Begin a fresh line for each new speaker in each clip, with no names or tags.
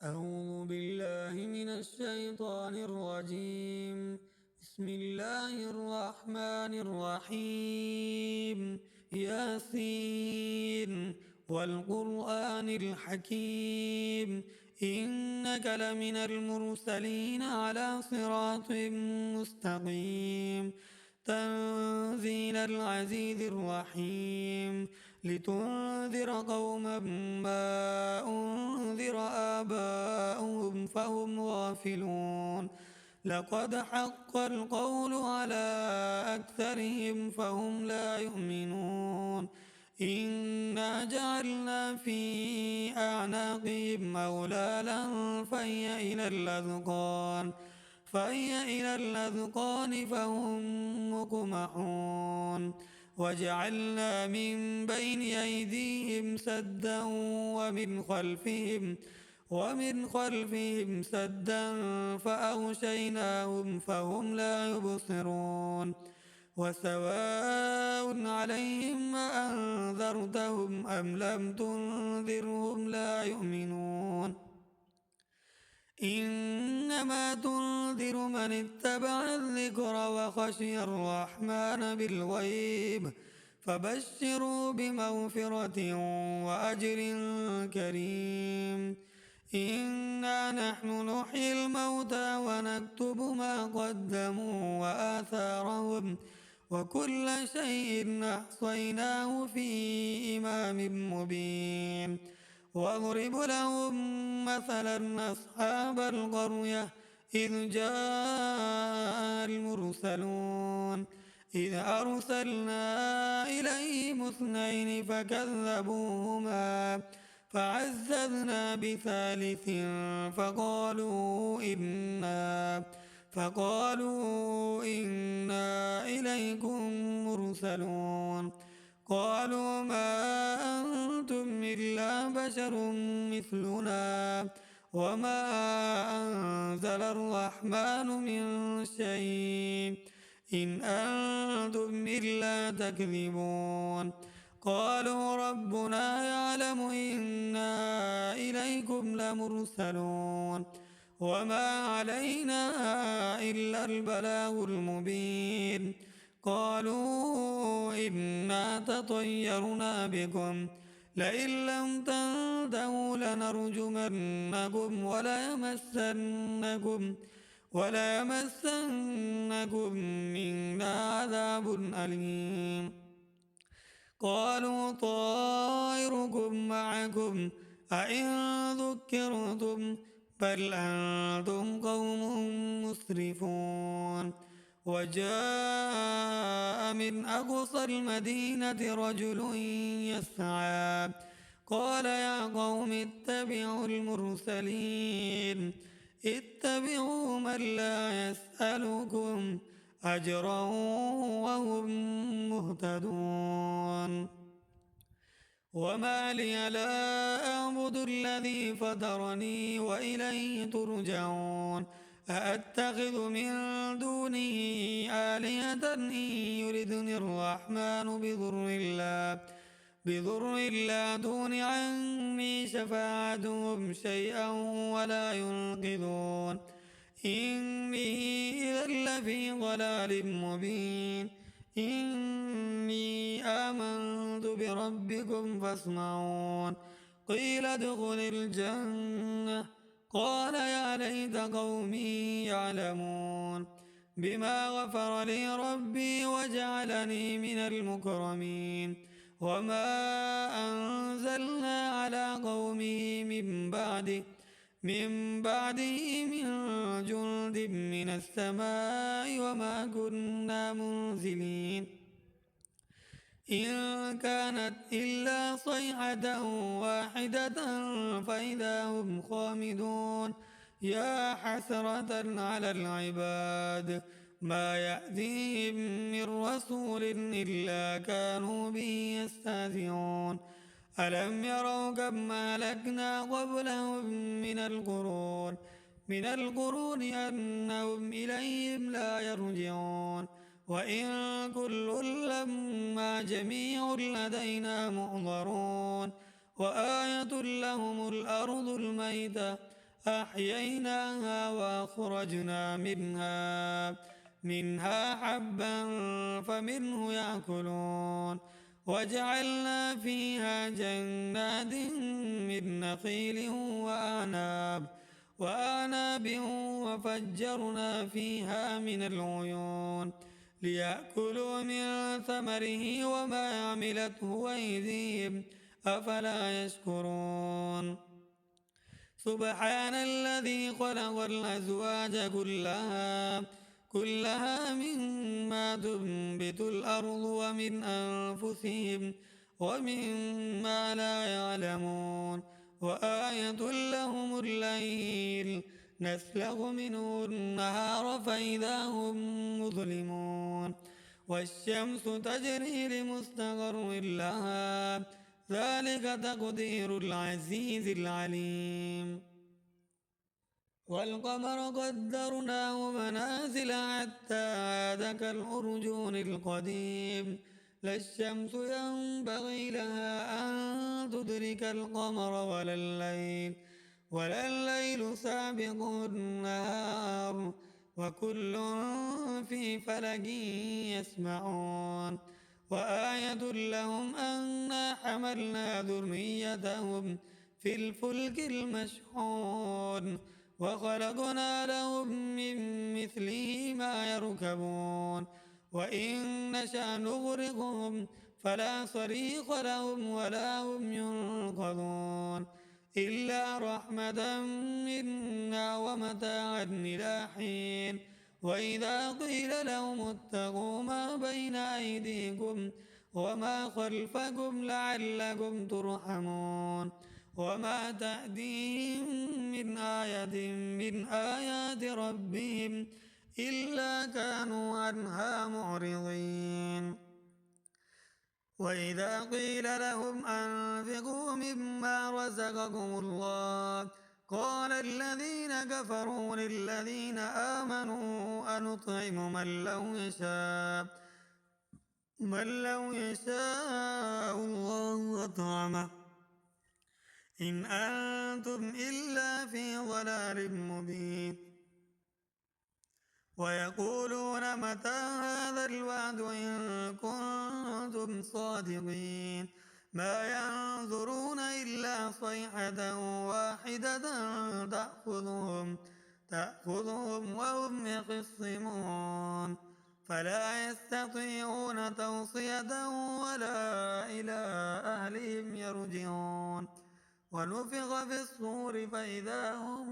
أعوذ بالله من الشيطان الرجيم. بسم الله الرحمن الرحيم. ياسين والقرآن الحكيم إنك لمن المرسلين على صراط مستقيم تنزيل العزيز الرحيم لتنذر قوما ما أنذر آباؤهم فهم غافلون لقد حق القول على أكثرهم فهم لا يؤمنون إنا جعلنا في أعناقهم أغلالا فهي إلى الأذقان فهم مقمحون وجعلنا من بين أيديهم سدا ومن خلفهم سدا فأغشيناهم فهم لا يبصرون وسواء عليهم أأنذرتهم أم لم تنذرهم لا يؤمنون إنما تنذر من اتبع الذكر وخشي الرحمن بالغيب فبشروا بمغفرة وأجر كريم إنا نحن نحيي الموتى ونكتب ما قدموا وآثارهم وكل شيء أحصيناه في إمام مبين واضرب لهم مثلا أصحاب القرية إذ جاء المرسلون إذ أرسلنا إليهم اثنين فكذبوهما فعززنا بثالث فقالوا إنا إليكم مرسلون قالوا ما أنتم إلا بشر مثلنا وما أنزل الرحمن من شيء إن أنتم إلا تكذبون قالوا ربنا يعلم إنا إليكم لمرسلون وما علينا إلا البلاغ المبين قالوا إنا تطيرنا بكم لئن لم تنتهوا لنرجمنكم وليمسنكم منا عذاب أليم قالوا طائركم معكم أئن ذكرتم بل أنتم قوم مسرفون وجاء من أقصى المدينة رجل يسعى قال يا قوم اتبعوا المرسلين اتبعوا من لا يسألكم أجرا وهم مهتدون وما لي لا أعبد الذي فطرني وإليه ترجعون أأتخذ من دونه آلهة إن يردني الرحمن بضر لا تغن عني شفاعتهم شيئا ولا ينقذون إني إذا لفي ضلال مبين إني آمنت بربكم فاسمعون قيل ادخل الجنة قال يا ليت قومي يعلمون بما غفر لي ربي وجعلني من المكرمين وما أنزلنا على قومه من بعده من جند من السماء وما كنا منزلين إن كانت إلا صيحة واحدة فإذا هم خامدون يا حسرة على العباد ما يأتيهم من رسول إلا كانوا به يستهزئون ألم يروا كم أهلكنا قبلهم من القرون أنهم إليهم لا يرجعون وإن كل لما جميع لدينا محضرون وآية لهم الأرض الميتة أحييناها وأخرجنا منها حبا فمنه يأكلون وجعلنا فيها جنات من نخيل وأعناب وفجرنا فيها من العيون ليأكلوا من ثمره وما عملته أيديهم أفلا يشكرون سبحان الذي خلق الأزواج كلها مما تنبت الأرض ومن أنفسهم ومما لا يعلمون وآية لهم الليل نسلخ منه النهار فإذا هم مظلمون والشمس تجري لمستقر لها ذلك تقدير العزيز العليم والقمر قدرناه منازل حتى عاد كالأرجون القديم لا الشمس ينبغي لها أن تدرك القمر ولا الليل سابق النهار وكل في فلك يسمعون وآية لهم أنا حملنا ذريتهم في الفلك المشحون وخلقنا لهم من مثله ما يركبون وإن نشأ نغرقهم فلا صريخ لهم ولا هم ينقذون إلا رحمة منا ومتاعا إلى حين وإذا قيل لهم اتقوا ما بين أيديكم وما خلفكم لعلكم ترحمون وما تأتيهم من آية من آيات ربهم إلا كانوا عنها معرضين وإذا قيل لهم أنفقوا مما رزقكم الله قال الذين كفروا للذين آمنوا أنطعم من لو يشاء الله أطعمه إن أنتم إلا في ضلال مبين ويقولون متى هذا الوعد إن كنتم صادقين ما ينظرون إلا صيحة واحدة تأخذهم وهم يخصمون فلا يستطيعون توصية ولا إلى أهلهم يرجعون ونفخ في الصور فإذا هم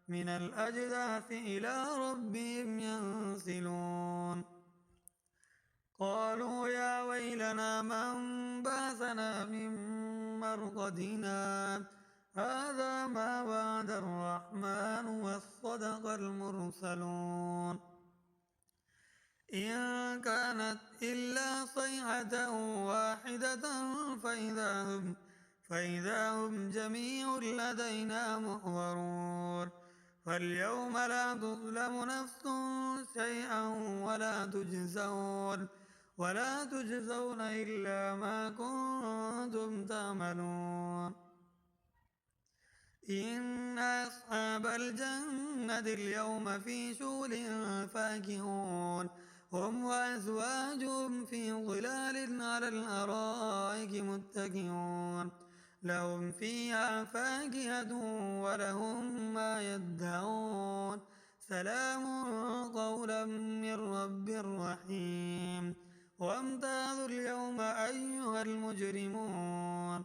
من الأجداث إلى ربهم ينسلون قالوا يا ويلنا من بعثنا من مرقدنا هذا ما وعد الرحمن وصدق المرسلون إن كانت إلا صيحة واحدة فإذا هم جميع لدينا محضرون فاليوم لا تظلم نفس شيئا ولا تجزون إلا ما كنتم تعملون إن أصحاب الجنة اليوم في شغل فاكهون هم وأزواجهم في ظلال على الأرائك متكئون لهم فيها فاكهة ولهم ما يدعون سلام قولا من رب رحيم وامتازوا اليوم أيها المجرمون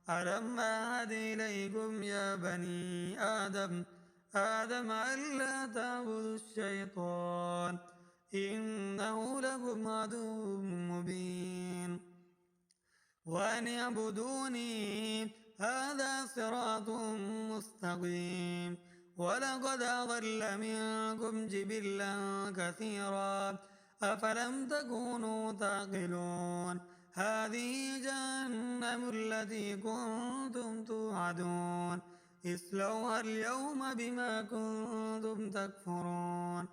ألم أعهد إليكم يا بني آدم ألا تعبدوا الشيطان إنه لكم عدو مبين وأن اعبدوني هذا صراط مستقيم ولقد أضل منكم جبلا كثيرا أفلم تكونوا تعقلون هذه جهنم التي كنتم توعدون اصلوها اليوم بما كنتم تكفرون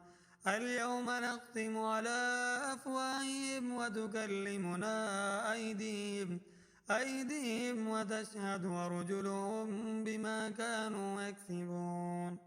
اليوم نختم على أفواههم وتكلمنا أيديهم وتشهد أرجلهم بما كانوا يكسبون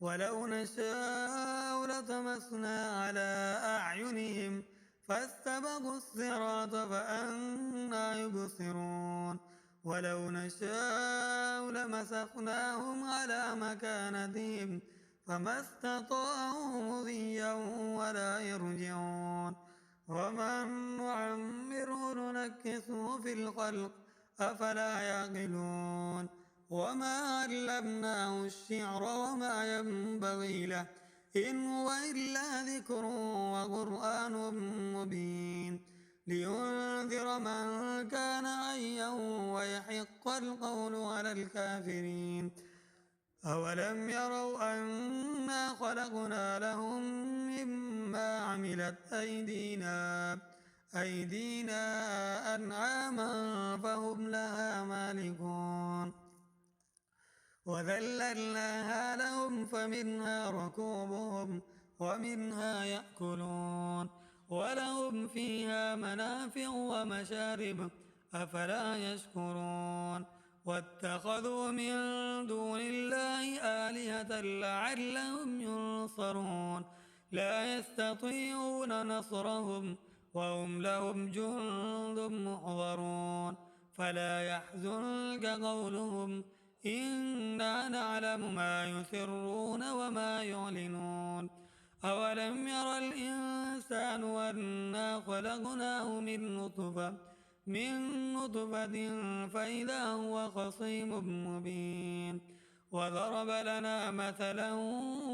ولو نشاء لطمسنا على أعينهم فاستبقوا الصراط فأنى يبصرون ولو نشاء لمسخناهم على مكانتهم فما استطاعوا مضيا ولا يرجعون ومن نعمره ننكسه في الخلق أفلا يعقلون وما علمناه الشعر وما ينبغي له إن هو إلا ذكر وقرآن مبين لينذر من كان حيا ويحق القول على الكافرين أولم يروا أنا خلقنا لهم مما عملت أيدينا أنعاما فهم لها مالكون وذللناها لهم فمنها ركوبهم ومنها يأكلون ولهم فيها منافع ومشارب أفلا يشكرون واتخذوا من دون الله آلهة لعلهم ينصرون لا يستطيعون نصرهم وهم لهم جند محضرون فلا يحزنك قولهم إنا نعلم ما يسرون وما يعلنون أولم ير الإنسان أنا خلقناه من نطفة فإذا هو خصيم مبين وضرب لنا مثلا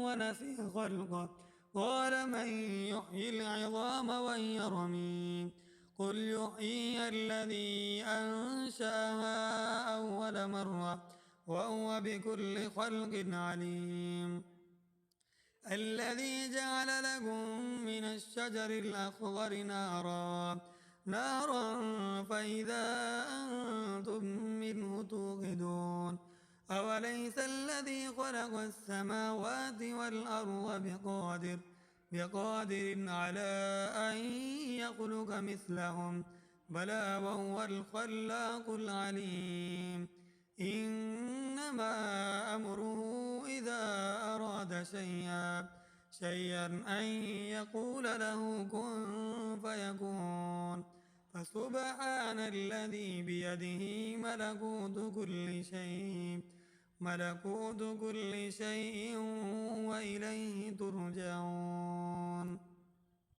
ونسي خلقه قال من يحيي العظام وهي رميم قل يحييها الذي أنشأها أول مرة وهو بكل خلق عليم الذي جعل لكم من الشجر الأخضر نارا فإذا أنتم منه توقدون أوليس الذي خلق السماوات والأرض بقادر على أن يخلق مثلهم بلى وهو الخلاق العليم إنما أمره إذا أراد شيئا أن يقول له كن فيكون فسبحان الذي بيده ملكوت كل شيء وإليه ترجعون.